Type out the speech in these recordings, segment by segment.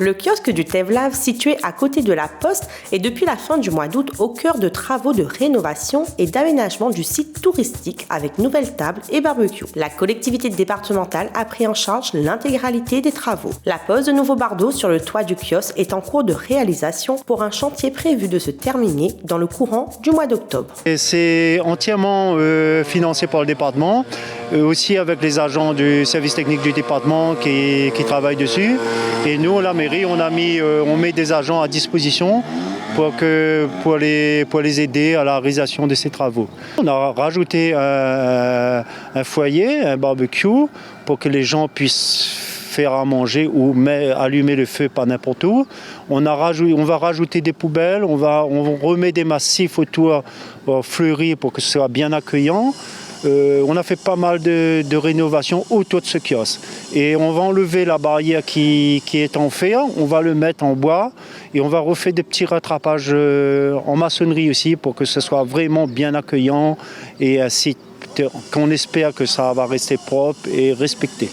Le kiosque du Tevlav, situé à côté de la Poste, est depuis la fin du mois d'août au cœur de travaux de rénovation et d'aménagement du site touristique avec nouvelles tables et barbecue. La collectivité départementale a pris en charge l'intégralité des travaux. La pose de nouveaux bardeaux sur le toit du kiosque est en cours de réalisation pour un chantier prévu de se terminer dans le courant du mois d'octobre. Et c'est entièrement financé par le département, aussi avec les agents du service technique du département qui travaillent dessus. Et nous, la mairie, on met des agents à disposition pour les aider à la réalisation de ces travaux. On a rajouté un foyer, un barbecue, pour que les gens puissent faire à manger ou allumer le feu pas n'importe où. On va rajouter des poubelles, on remet des massifs autour fleuris pour que ce soit bien accueillant. On a fait pas mal de rénovations autour de ce kiosque. Et on va enlever la barrière qui est en fer, on va le mettre en bois et on va refaire des petits rattrapages en maçonnerie aussi pour que ce soit vraiment bien accueillant et un site qu'on espère que ça va rester propre et respecté.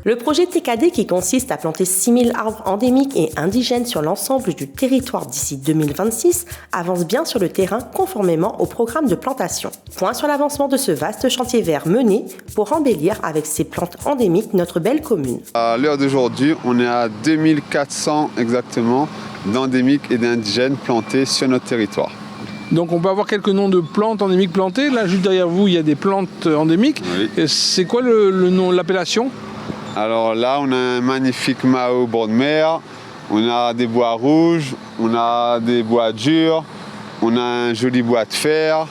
Le projet TKD, qui consiste à planter 6000 arbres endémiques et indigènes sur l'ensemble du territoire d'ici 2026, avance bien sur le terrain conformément au programme de plantation. Point sur l'avancement de ce vaste chantier vert mené pour embellir avec ces plantes endémiques notre belle commune. À l'heure d'aujourd'hui, on est à 2400 exactement d'endémiques et d'indigènes plantés sur notre territoire. Donc on peut avoir quelques noms de plantes endémiques plantées. Là, juste derrière vous, il y a des plantes endémiques. Oui. C'est quoi le nom, l'appellation ? Alors là, on a un magnifique mahot au bord de mer, on a des bois rouges, on a des bois durs, on a un joli bois de fer.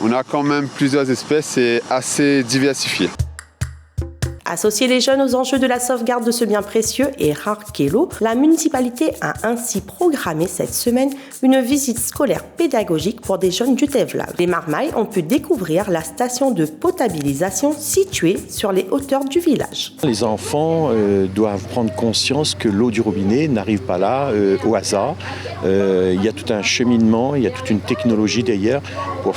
On a quand même plusieurs espèces et assez diversifiées. Associer les jeunes aux enjeux de la sauvegarde de ce bien précieux et rare qu'est l'eau, la municipalité a ainsi programmé cette semaine une visite scolaire pédagogique pour des jeunes du Tevlav. Les Marmailles ont pu découvrir la station de potabilisation située sur les hauteurs du village. Les enfants doivent prendre conscience que l'eau du robinet n'arrive pas là au hasard. Il y a tout un cheminement, il y a toute une technologie derrière pour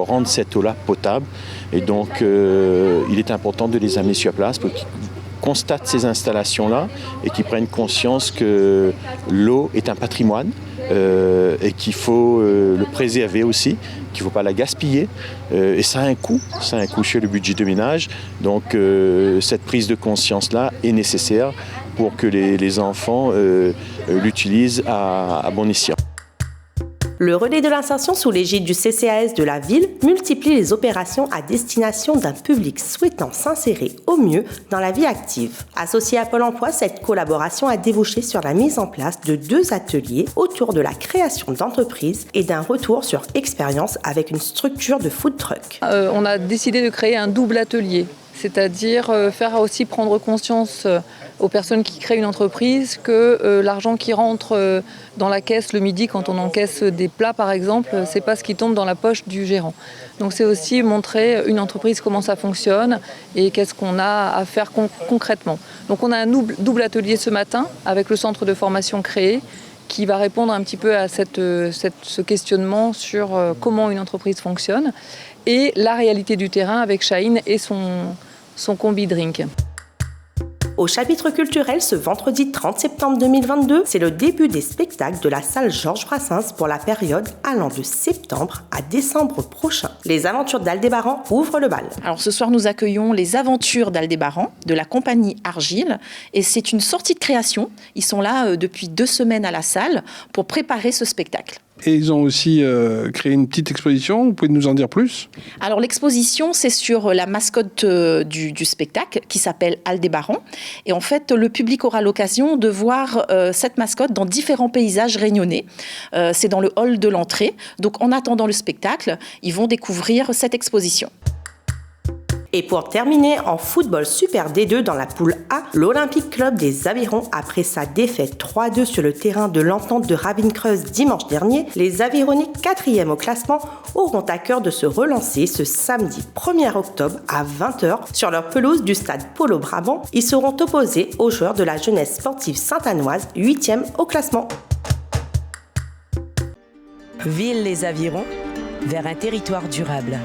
rendre cette eau-là potable. Et donc, il est important de les amener sur place pour qu'ils constatent ces installations-là et qu'ils prennent conscience que l'eau est un patrimoine et qu'il faut le préserver aussi, qu'il ne faut pas la gaspiller. Et ça a un coût sur le budget de ménage. Donc, cette prise de conscience-là est nécessaire pour que les enfants l'utilisent à bon escient. Le relais de l'insertion sous l'égide du CCAS de la ville multiplie les opérations à destination d'un public souhaitant s'insérer au mieux dans la vie active. Associée à Pôle emploi, cette collaboration a débouché sur la mise en place de 2 ateliers autour de la création d'entreprises et d'un retour sur expérience avec une structure de food truck. On a décidé de créer un double atelier, c'est-à-dire faire aussi prendre conscience aux personnes qui créent une entreprise que l'argent qui rentre dans la caisse le midi quand on encaisse des plats par exemple, c'est pas ce qui tombe dans la poche du gérant. Donc c'est aussi montrer une entreprise comment ça fonctionne et qu'est-ce qu'on a à faire concrètement. Donc on a un double atelier ce matin avec le centre de formation créé qui va répondre un petit peu à ce questionnement sur comment une entreprise fonctionne et la réalité du terrain avec Chahine et son combi drink. Au chapitre culturel, ce vendredi 30 septembre 2022, c'est le début des spectacles de la salle Georges Brassens pour la période allant de septembre à décembre prochain. Les aventures d'Aldébaran ouvrent le bal. Alors ce soir, nous accueillons les aventures d'Aldébaran de la compagnie Argile et c'est une sortie de création. Ils sont là depuis 2 semaines à la salle pour préparer ce spectacle. Et ils ont aussi créé une petite exposition, vous pouvez nous en dire plus ? Alors l'exposition, c'est sur la mascotte du spectacle qui s'appelle Aldébaran. Et en fait, le public aura l'occasion de voir cette mascotte dans différents paysages réunionnais. C'est dans le hall de l'entrée. Donc en attendant le spectacle, ils vont découvrir cette exposition. Et pour terminer, en football Super D2 dans la poule A, l'Olympique Club des Avirons, après sa défaite 3-2 sur le terrain de l'Entente de Ravine-Creuse dimanche dernier, les Avironnais 4e au classement auront à cœur de se relancer ce samedi 1er octobre à 20h sur leur pelouse du stade Polo Brabant. Ils seront opposés aux joueurs de la jeunesse sportive sainte-anoise 8e au classement. Ville les Avirons, vers un territoire durable.